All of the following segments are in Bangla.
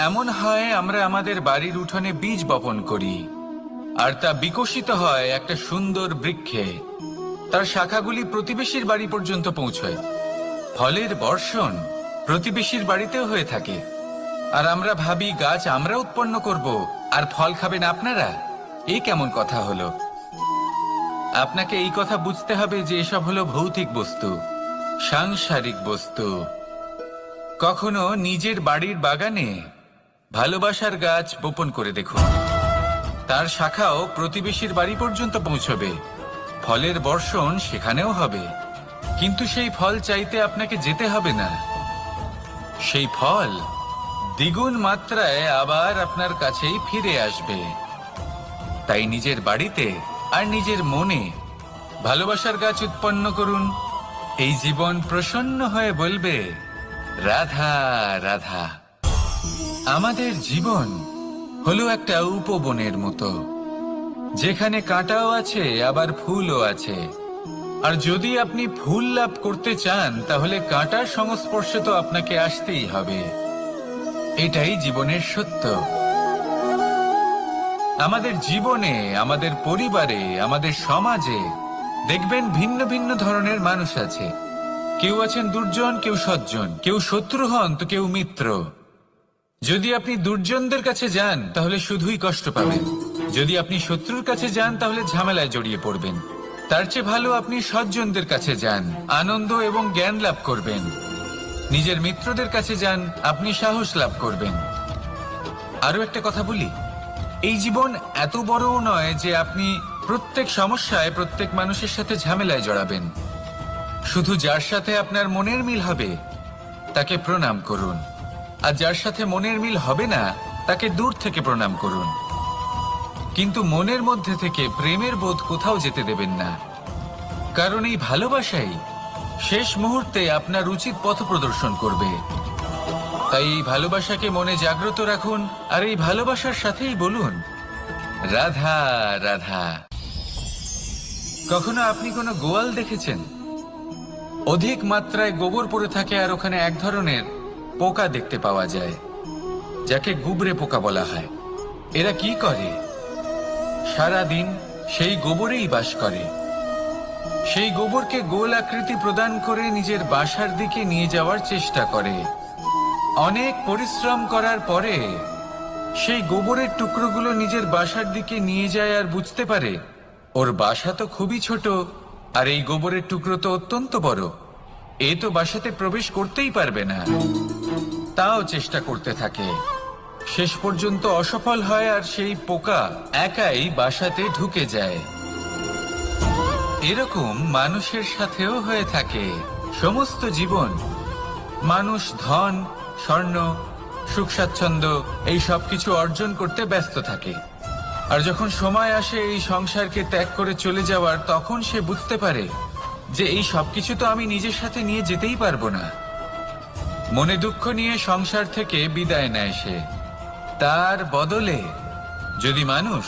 এমন হয় আমরা আমাদের বাড়ির উঠোনে বীজ বপন করি আর তা বিকশিত হয় একটা সুন্দর বৃক্ষে। তার শাখাগুলি প্রতিবেশীর বাড়ি পর্যন্ত পৌঁছয়। ফলের বর্ষণ প্রতিবেশীর বাড়িতেও হয়ে থাকে। আর আমরা ভাবি গাছ আমরা উৎপন্ন করব আর ফল খাবেন আপনারা। এই কেমন কথা হলো? আপনাকে এই কথা বুঝতে হবে যে এসব হলো ভৌতিক বস্তু, সাংসারিক বস্তু। কখনো নিজের বাড়ির বাগানে ভালোবাসার গাছ বপন করে দেখুন। তার শাখাও প্রতিবেশীর বাড়ি পর্যন্ত পৌঁছবে, ফলের বর্ষণ সেখানেও হবে। কিন্তু সেই ফল চাইতে আপনাকে যেতে হবে না, সেই ফল দ্বিগুণ মাত্রায় আবার আপনার কাছেই ফিরে আসবে। তাই নিজের বাড়িতে আর নিজের মনে ভালোবাসার গাছ উৎপন্ন করুন। এই জীবন প্রসন্ন হয়ে বলবে, রাধা রাধা। আমাদের জীবন হলো একটা উপবনের মতো, যেখানে কাঁটাও আছে আবার ফুলও আছে। আর যদি আপনি ফুল লাভ করতে চান তাহলে কাঁটার সংস্পর্শে তো আপনাকে আসতেই হবে। এটাই জীবনের সত্য। আমাদের জীবনে, আমাদের পরিবারে, আমাদের সমাজে দেখবেন ভিন্ন ভিন্ন ধরনের মানুষ আছে। কেউ আছেন দুর্জন, কেউ সজ্জন, কেউ শত্রু হন তো কেউ মিত্র। যদি আপনি দুর্জনদের কাছে যান তাহলে শুধুই কষ্ট পাবেন, যদি আপনি শত্রুর কাছে যান তাহলে ঝামেলায় জড়িয়ে পড়বেন। তার চেয়ে ভালো আপনি সজ্জনদের কাছে যান, আনন্দ এবং জ্ঞান লাভ করবেন। নিজের মিত্রদের কাছে যান, আপনি সাহস লাভ করবেন। আরো একটা কথা বলি, এই জীবন এত বড়ও নয় যে আপনি প্রত্যেক সমস্যায় প্রত্যেক মানুষের সাথে ঝামেলায় জড়াবেন। শুধু যার সাথে আপনার মনের মিল হবে তাকে প্রণাম করুন, আর যার সাথে মনের মিল হবে না তাকে দূর থেকে প্রণাম করুন। কিন্তু মনের মধ্যে থেকে প্রেমের বোধ কোথাও যেতে দেবেন না, কারণ এই ভালোবাসাই শেষ মুহূর্তে আপনার উচিত পথ প্রদর্শন করবে। তাই এই ভালোবাসাকে মনে জাগ্রত রাখুন, আর এই ভালোবাসার সাথেই বলুন, রাধা রাধা। কখনো আপনি কোনো গোয়াল দেখেছেন? অধিক মাত্রায় গোবর পড়ে থাকে আর ওখানে এক ধরনের পোকা দেখতে পাওয়া যায়, যাকে গুবরে পোকা বলা হয়। এরা কি করে? সারাদিন সেই গোবরেই বাস করে। সেই গোবরকে গোল আকৃতি প্রদান করে নিজের বাসার দিকে নিয়ে যাওয়ার চেষ্টা করে। অনেক পরিশ্রম করার পরে সেই গোবরের টুকরোগুলো নিজের বাসার দিকে নিয়ে যায় আর বুঝতে পারে ওর বাসা তো খুবই ছোট, আর এই গোবরের টুকরো তো অত্যন্ত বড়। এ তো বাসাতে প্রবেশ করতেই পারবে না। তাও চেষ্টা করতে থাকে, শেষ পর্যন্ত অসফল হয় আর সেই পোকা একাই বাসাতে ঢুকে যায়। এরকম মানুষের সাথেও হয়ে থাকে সমস্ত জীবন। মানুষ ধন, স্বর্ণ, সুখ স্বাচ্ছন্দ্য এই সব কিছু অর্জন করতে ব্যস্ত থাকে, আর যখন সময় আসে এই সংসারকে ত্যাগ করে চলে যাওয়ার, তখন সে বুঝতে পারে যে এই সবকিছু তো আমি নিজের সাথে নিয়ে যেতেই পারবো না। মনে দুঃখ নিয়ে সংসার থেকে বিদায় নেয় সে। তার বদলে যদি মানুষ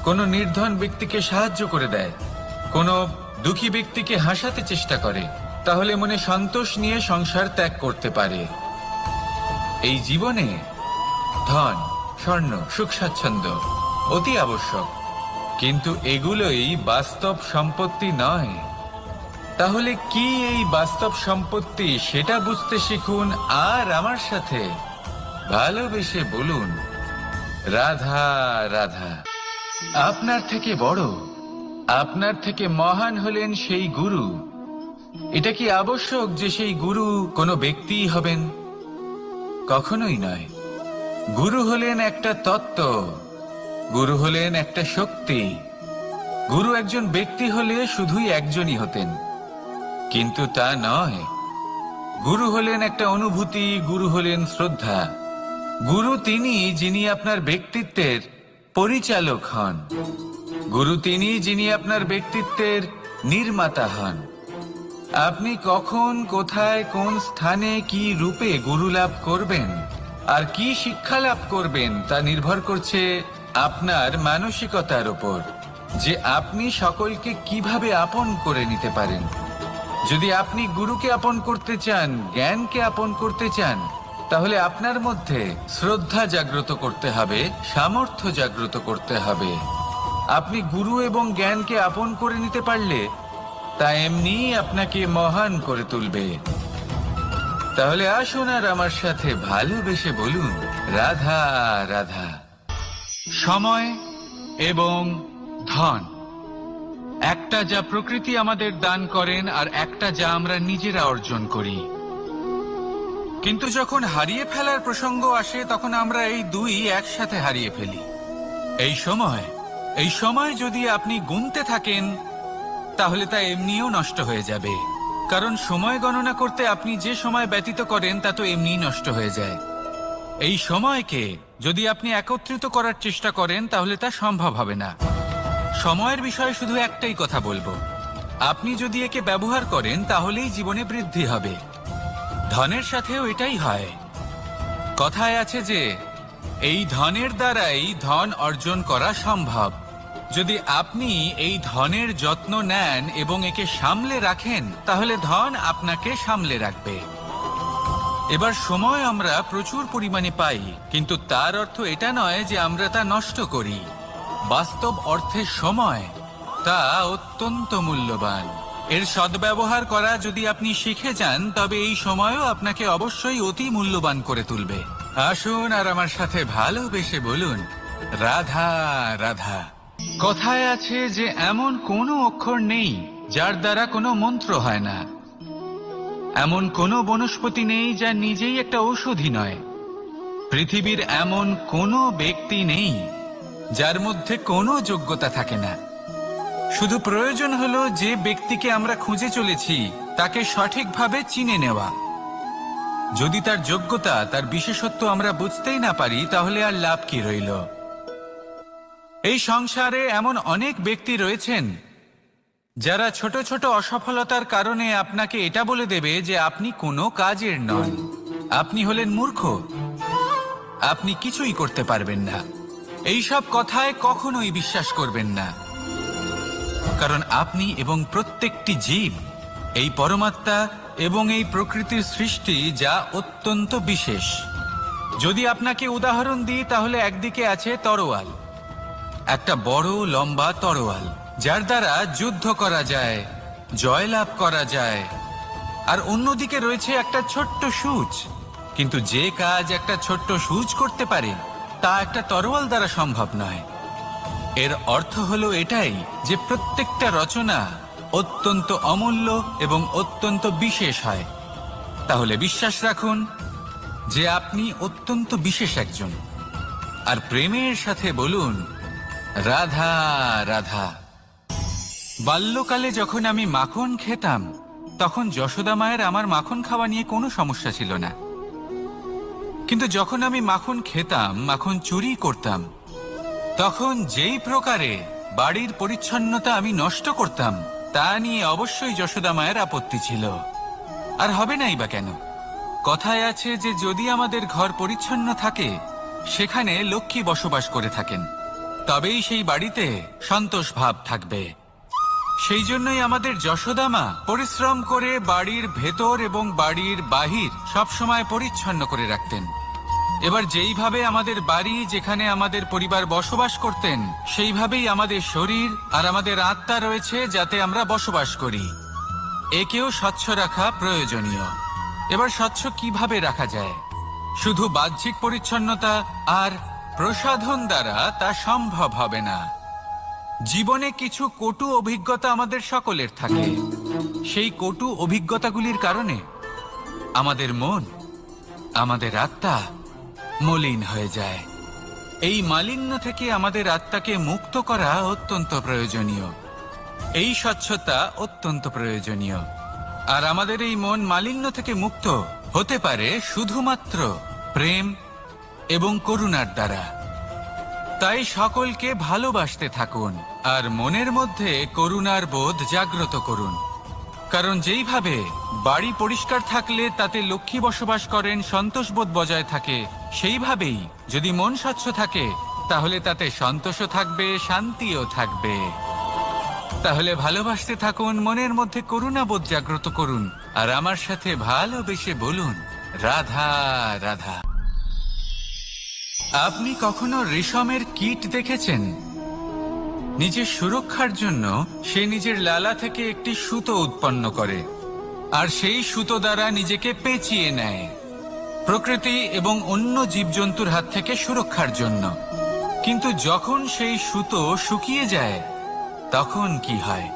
কোনো নির্ধন ব্যক্তিকে সাহায্য করে দেয়, কোনো দুঃখী ব্যক্তিকে হাসাতে চেষ্টা করে, তাহলে মনে সন্তোষ নিয়ে সংসার ত্যাগ করতে পারে। এই জীবনে ধন, স্বর্ণ, সুখ স্বাচ্ছন্দ্য অতি আবশ্যক, কিন্তু এগুলোই বাস্তব সম্পত্তি নয়। তাহলে কি এই বাস্তব সম্পত্তি সেটা বুঝতে শিখুন, আর আমার সাথে ভালোবেসে বলুন, রাধা রাধা। আপনার থেকে বড়, আপনার থেকে মহান হলেন সেই গুরু। এটা কি আবশ্যক যে সেই গুরু কোনো ব্যক্তিই হবেন? কখনোই নয়। গুরু হলেন একটা তত্ত্ব, গুরু হলেন একটা শক্তি। গুরু একজন ব্যক্তি হলে শুধুই একজনই হতেন, কিন্তু তা নয়। গুরু হলেন একটা অনুভূতি, গুরু হলেন শ্রদ্ধা। গুরু তিনি যিনি আপনার ব্যক্তিত্বের পরিচালক হন। গুরু তিনি যিনি আপনার ব্যক্তিত্বের নির্মাতা হন। আপনি কখন, কোথায়, কোন স্থানে, কি রূপে গুরু লাভ করবেন আর কি শিক্ষা লাভ করবেন তা নির্ভর করছে আপনার মানসিকতার উপর, যে আপনি সকলকে কিভাবে আপন করে নিতে পারেন। যদি আপনি গুরুকে আপন করতে চান, জ্ঞানকে আপন করতে চান, তাহলে আপনার মধ্যে শ্রদ্ধা জাগ্রত করতে হবে, সামর্থ্য জাগ্রত করতে হবে। আপনি গুরু এবং জ্ঞানকে আপন করে নিতে পারলে তা এমনিই আপনাকে মহান করে তুলবে। তাহলে আসুন আর আমার সাথে ভালোবেসে বলুন, রাধা রাধা। সময় এবং ধন, একটা যা প্রকৃতি আমাদের দান করেন আর একটা যা আমরা নিজেরা অর্জন করি। কিন্তু যখন হারিয়ে ফেলার প্রসঙ্গ আসে তখন আমরা এই দুই একসাথে হারিয়ে ফেলি। এই সময় যদি আপনি গুনতে থাকেন তাহলে তা এমনিও নষ্ট হয়ে যাবে, কারণ সময় গণনা করতে আপনি যে সময় ব্যতীত করেন তা তো এমনিই নষ্ট হয়ে যায়। এই সময়কে যদি আপনি একত্রিত করার চেষ্টা করেন তাহলে তা সম্ভব হবে না। সময়ের বিষয়ে শুধু একটাই কথা বলবো, আপনি যদি একে ব্যবহার করেন তাহলেই জীবনে বৃদ্ধি হবে। ধনের সাথেও এটাই হয়। কথায় আছে যে এই ধনের দ্বারাই ধন অর্জন করা সম্ভব। যদি আপনি এই ধনের যত্ন নেন এবং একে সামলে রাখেন তাহলে ধন আপনাকে সামলে রাখবে। এবার সময় আমরা প্রচুর পরিমাণে পাই, কিন্তু তার অর্থ এটা নয় যে আমরা তা নষ্ট করি। বাস্তব অর্থে সময় তা অত্যন্ত মূল্যবান। এর সদ্ব্যবহার করা যদি আপনি শিখে যান তবে এই সময়ও আপনাকে অবশ্যই অতি মূল্যবান করে তুলবে। আসুন আর আমার সাথে ভালোবেসে বলুন, রাধা রাধা। কথায় আছে যে এমন কোনো অক্ষর নেই যার দ্বারা কোনো মন্ত্র হয় না, এমন কোনো বনস্পতি নেই যা নিজেই একটা ঔষধি নয়, পৃথিবীর এমন কোনো ব্যক্তি নেই যার মধ্যে কোনো যোগ্যতা থাকে না। শুধু প্রয়োজন হলো যে ব্যক্তিকে আমরা খুঁজে চলেছি তাকে সঠিকভাবে চিনে নেওয়া। যদি তার যোগ্যতা, তার বিশেষত্ব আমরা বুঝতেই না পারি তাহলে আর লাভ কি রইল? এই সংসারে এমন অনেক ব্যক্তি রয়েছেন যারা ছোট ছোট অসফলতার কারণে আপনাকে এটা বলে দেবে যে আপনি কোনো কাজের নন, আপনি হলেন মূর্খ, আপনি কিছুই করতে পারবেন না। এইসব কথায় কখনোই বিশ্বাস করবেন না, কারণ আপনি এবং প্রত্যেকটি জীব এই পরমাত্মা এবং এই প্রকৃতির সৃষ্টি, যা অত্যন্ত বিশেষ। যদি আপনাকে উদাহরণ দিই তাহলে একদিকে আছে তরোয়াল, একটা বড় লম্বা তরোয়াল যার দ্বারা যুদ্ধ করা যায়, জয়লাভ করা যায়। আর অন্যদিকে রয়েছে একটা ছোট্ট সূচ, কিন্তু যে কাজ একটা ছোট্ট সূচ করতে পারে তা একটা তরোয়াল দ্বারা সম্ভব নয়। এর অর্থ হলো এটাই যে প্রত্যেকটা রচনা অত্যন্ত অমূল্য এবং অত্যন্ত বিশেষ হয়। তাহলে বিশ্বাস রাখুন যে আপনি অত্যন্ত বিশেষ একজন, আর প্রেমের সাথে বলুন, রাধা রাধা। বাল্যকালে যখন আমি মাখন খেতাম তখন যশোদা মায়ের আমার মাখন খাওয়া নিয়ে কোনো সমস্যা ছিল না, কিন্তু যখন আমি মাখন খেতাম, মাখন চুরি করতাম, তখন যেই প্রকারে বাড়ির পরিচ্ছন্নতা আমি নষ্ট করতাম তা নিয়ে অবশ্যই যশোদা মায়ের আপত্তি ছিল। আর হবে নাই বা কেন? কথায় আছে যে যদি আমাদের ঘর পরিচ্ছন্ন থাকে সেখানে লক্ষ্মী বসবাস করে থাকেন, তবেই সেই বাড়িতে সন্তোষ ভাব থাকবে। সেই জন্যই আমাদের যশোদা মা পরিশ্রম করে বাড়ির ভেতর এবং বাড়ির বাহির সবসময় পরিচ্ছন্ন করে রাখতেন। এবার যেইভাবে আমাদের বাড়ি, যেখানে আমাদের পরিবার বসবাস করতেন, সেইভাবেই আমাদের শরীর আর আমাদের আত্মা রয়েছে যাতে আমরা বসবাস করি। একেও স্বচ্ছ রাখা প্রয়োজনীয়। এবার স্বচ্ছ কিভাবে রাখা যায়? শুধু বাহ্যিক পরিচ্ছন্নতা আর প্রসাধন দ্বারা তা সম্ভব হবে না। জীবনে কিছু কটু অভিজ্ঞতা আমাদের সকলের থাকে। সেই কটু অভিজ্ঞতাগুলির কারণে আমাদের মন, আমাদের আত্মা মলিন হয়ে যায়। এই মালিন্য থেকে আমাদের আত্মাকে মুক্ত করা অত্যন্ত প্রয়োজনীয়। এই স্বচ্ছতা অত্যন্ত প্রয়োজনীয়। আর আমাদের এই মন মালিন্য থেকে মুক্ত হতে পারে শুধুমাত্র প্রেম এবং করুণার দ্বারা। তাই সকলকে ভালোবাসতে থাকুন আর মনের মধ্যে করুণার বোধ জাগ্রত করুন। কারণ যেইভাবে বাড়ি পরিষ্কার থাকলে তাতে লক্ষ্মী বসবাস করেন, সন্তোষবোধ বজায় থাকে, সেইভাবেই যদি মন স্বচ্ছ থাকে তাহলে তাতে সন্তোষও থাকবে, শান্তিও থাকবে। তাহলে ভালোবাসতে থাকুন, মনের মধ্যে করুণাবোধ জাগ্রত করুন আর আমার সাথে ভালোবেসে বলুন, রাধা রাধা। আপনি কখনো রেশমের কীট দেখেছেন? নিজের সুরক্ষার জন্য সে নিজের লালা থেকে একটি সুতো উৎপন্ন করে আর সেই সুতো দ্বারা নিজেকে পেঁচিয়ে নেয় প্রকৃতি এবং অন্য জীবজন্তুর হাত থেকে সুরক্ষার জন্য। কিন্তু যখন সেই সুতো শুকিয়ে যায় তখন কি হয়?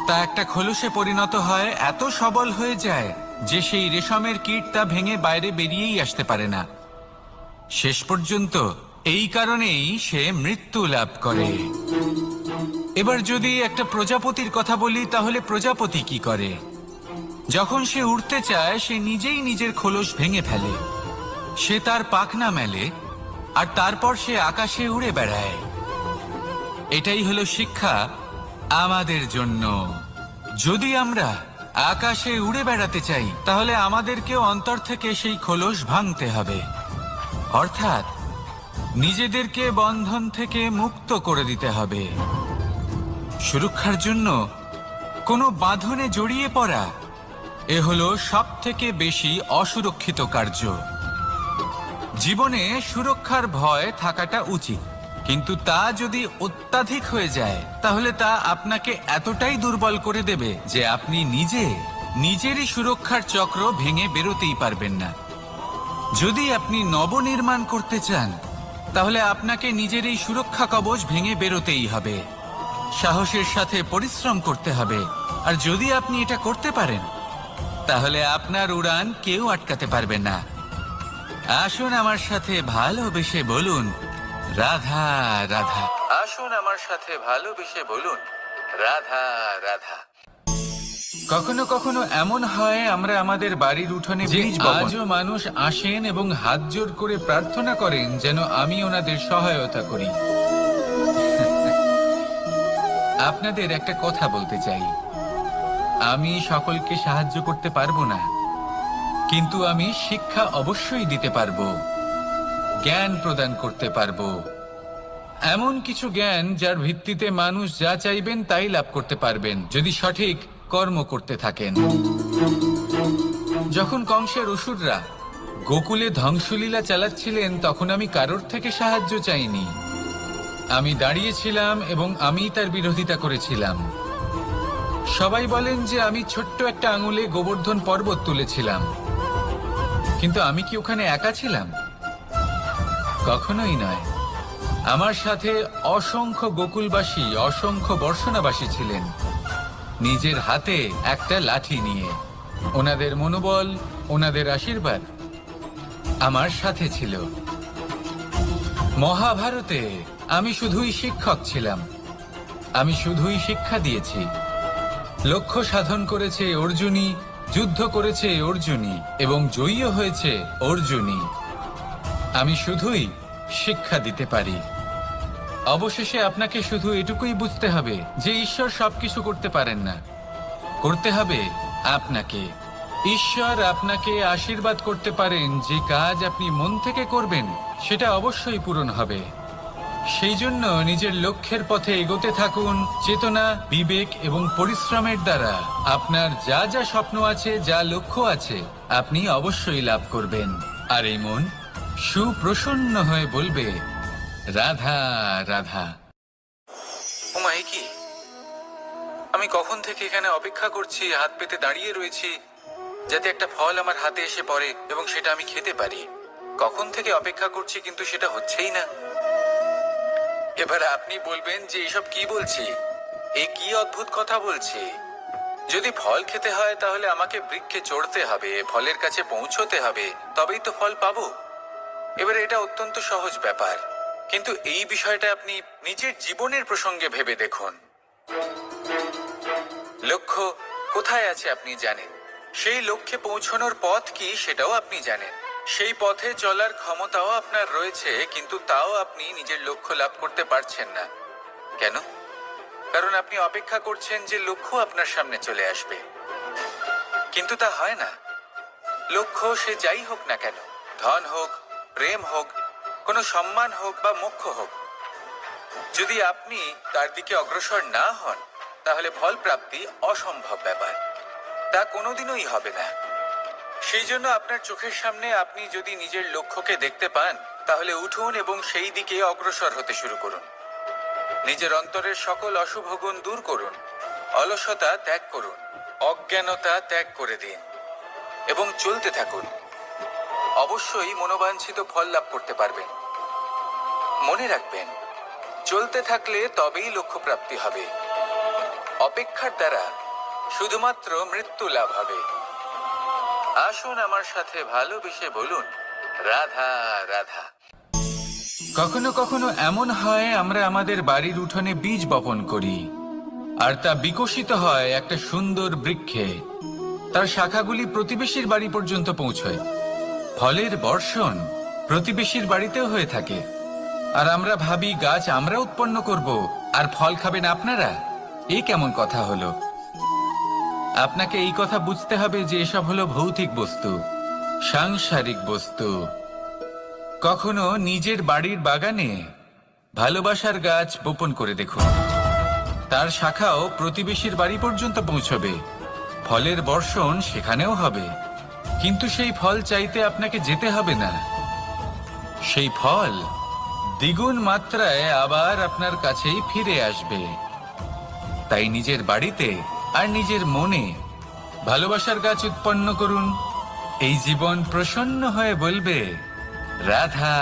তা একটা খোলসে পরিণত হয়, এত সবল হয়ে যায় যে সেই রেশমের কীট তা ভেঙে বাইরে বেরিয়েই আসতে পারে না। শেষ পর্যন্ত এই কারণেই সে মৃত্যু লাভ করে। এবার যদি একটা প্রজাপতির কথা বলি, তাহলে প্রজাপতি কি করে? যখন সে উড়তে চায় সে নিজেই নিজের খোলস ভেঙে ফেলে, সে তার পাখনা মেলে আর তারপর সে আকাশে উড়ে বেড়ায়। এটাই হলো শিক্ষা আমাদের জন্য। যদি আমরা আকাশে উড়ে বেড়াতে চাই তাহলে আমাদেরকেও অন্তর থেকে সেই খোলস ভাঙতে হবে, অর্থাৎ নিজেদেরকে বন্ধন থেকে মুক্ত করে দিতে হবে। সুরক্ষার জন্য কোনো বাঁধনে জড়িয়ে পড়া এ হলো সবথেকে বেশি অসুরক্ষিত কার্য। জীবনে সুরক্ষার ভয় থাকাটা উচিত, কিন্তু তা যদি অত্যাধিক হয়ে যায় তাহলে তা আপনাকে এতটাই দুর্বল করে দেবে যে আপনি নিজেরই সুরক্ষার চক্র ভেঙে বেরোতেই পারবেন না। যদি আপনি নবনির্মাণ করতে চান তাহলে আপনাকে নিজের এই সুরক্ষা কবচ ভেঙে বেরোতেই হবে, সাহসের সাথে পরিশ্রম করতে হবে। আর যদি আপনি এটা করতে পারেন তাহলে আপনার উড়ান কেউ আটকাতে পারবে না। আসুন আমার সাথে ভালোবেসে বলুন রাধা রাধা। আসুন আমার সাথে ভালোবেসে বলুন রাধা রাধা। কখনো কখনো এমন হয় আমরা আমাদের বাড়ির উঠোনে আজও মানুষ আসেন এবং হাত জোড় করে প্রার্থনা করেন যেন আমি ওনাদের সহায়তা করি। আপনাদের একটা কথা বলতে চাই, আমি সকলকে সাহায্য করতে পারবো না, কিন্তু আমি শিক্ষা অবশ্যই দিতে পারবো, জ্ঞান প্রদান করতে পারবো। এমন কিছু জ্ঞান যার ভিত্তিতে মানুষ যা চাইবেন তাই লাভ করতে পারবেন যদি সঠিক কর্ম করতে থাকেন। যখন কংসের অসুররা গোকুলে ধ্বংসলীলা চালাচ্ছিলেন তখন আমি কারোর থেকে সাহায্য চাইনি। আমি দাঁড়িয়েছিলাম এবং আমি তার বিরোধিতা করেছিলাম। সবাই বলেন যে আমি ছোট্ট একটা আঙুলে গোবর্ধন পর্বত তুলেছিলাম, কিন্তু আমি কি ওখানে একা ছিলাম? কখনোই নয়। আমার সাথে অসংখ্য গোকুলবাসী, অসংখ্য বর্ষণাবাসী ছিলেন, নিজের হাতে একটা লাঠি নিয়ে। ওনাদের মনোবল, ওনাদের আশীর্বাদ আমার সাথে ছিল। মহাভারতে আমি শুধুই শিক্ষক ছিলাম, আমি শুধুই শিক্ষা দিয়েছি। লক্ষ্য সাধন করেছে অর্জুনই, যুদ্ধ করেছে অর্জুনই এবং জয়ীও হয়েছে অর্জুনই। আমি শুধুই শিক্ষা দিতে পারি। অবশেষে আপনাকে শুধু এটুকুই বুঝতে হবে যে ঈশ্বর সবকিছু করতে পারেন না, করতে হবে আপনাকে। ঈশ্বর আপনাকে আশীর্বাদ করতে পারেন, যে কাজ আপনি মন থেকে করবেন সেটা অবশ্যই পূরণ হবে। সেই জন্য নিজের লক্ষ্যের পথে এগোতে থাকুন। চেতনা, বিবেক এবং পরিশ্রমের দ্বারা আপনার যা যা স্বপ্ন আছে, যা লক্ষ্য আছে, আপনি অবশ্যই লাভ করবেন। আর এই মন সুপ্রসন্ন হয়ে বলবে রাধা রাধা। ওমাই কি, আমি কখন থেকে এখানে অপেক্ষা করছি, হাত পেতে দাঁড়িয়ে রয়েছি যাতে একটা ফল আমার হাতে এসে পড়ে এবং সেটা আমি খেতে পারি। কখন থেকে অপেক্ষা করছি, কিন্তু সেটা হচ্ছেই না। এবার আপনি বলবেন যে এসব কি বলছি, এ কি অদ্ভুত কথা বলছি। যদি ফল খেতে হয় তাহলে আমাকে বৃক্ষে চড়তে হবে, ফলের কাছে পৌঁছতে হবে, তবেই তো ফল পাবো। এবারে এটা অত্যন্ত সহজ ব্যাপার, কিন্তু এই বিষয়টা আপনি নিজের জীবনের প্রসঙ্গে ভেবে দেখুন। লক্ষ্য কোথায় আছে আপনি জানেন, সেই লক্ষ্যে পৌঁছানোর পথ কি সেটাও আপনি জানেন, সেই পথে চলার ক্ষমতাও আপনার রয়েছে, কিন্তু তাও আপনি নিজের লক্ষ্য লাভ করতে পারছেন না। কেন? কারণ আপনি অপেক্ষা করছেন যে লক্ষ্য আপনার সামনে চলে আসবে, কিন্তু তা হয় না। লক্ষ্য সে যাই হোক না কেন, ধন হোক, প্রেম হোক, কোনো সম্মান হোক বা মোক্ষ হোক, যদি আপনি তার দিকে অগ্রসর না হন তাহলে ফল প্রাপ্তি অসম্ভব ব্যাপার, তা কোনোদিনই হবে না। সেই জন্য আপনার চোখের সামনে আপনি যদি নিজের লক্ষ্যকে দেখতে পান, তাহলে উঠুন এবং সেই দিকে অগ্রসর হতে শুরু করুন। নিজের অন্তরের সকল অশুভ গুণ দূর করুন, অলসতা ত্যাগ করুন, অজ্ঞানতা ত্যাগ করে দিন এবং চলতে থাকুন। অবশ্যই মনোবাঞ্ছিত ফল লাভ করতে পারবেন। মনে রাখবেন, চলতে থাকলে তবেই লক্ষ্য প্রাপ্তি হবে। অপেক্ষার দ্বারা শুধুমাত্র মৃত্যু লাভ হবে। আসুন আমার সাথে ভালোবেসে বলুন, রাধা রাধা। কখনো কখনো এমন হয়, আমরা আমাদের বাড়ির উঠোনে বীজ বপন করি, আর তা বিকশিত হয় একটা সুন্দর বৃক্ষে। তার শাখাগুলি প্রতিবেশীর বাড়ি পর্যন্ত পৌঁছয়। ফলের বর্ষণ প্রতিবেশীর বাড়িতেও হয়ে থাকে, আর আমরা ভাবি গাছ আমরা উৎপন্ন করব আর ফল খাবেন আপনারা। এই কেমন কথা হলো? আপনাকে এই কথা বুঝতে হবে যে এসব হলো ভৌতিক বস্তু, সাংসারিক বস্তু। কখনো নিজের বাড়ির বাগানে ভালোবাসার গাছ বপন করে দেখুন। তার শাখাও প্রতিবেশীর বাড়ি পর্যন্ত পৌঁছবে, ফলের বর্ষণ সেখানেও হবে। কিন্তু সেই ফল চাইতে আপনাকে যেতে হবে না, সেই ফল দ্বিগুণ মাত্রায় আবার আপনার কাছেই ফিরে আসবে। তাই নিজের বাড়িতে আর নিজের মনে ভালোবাসার গাছ উৎপন্ন করুন। এই জীবন প্রসন্ন হয়ে বলবে, রাধা।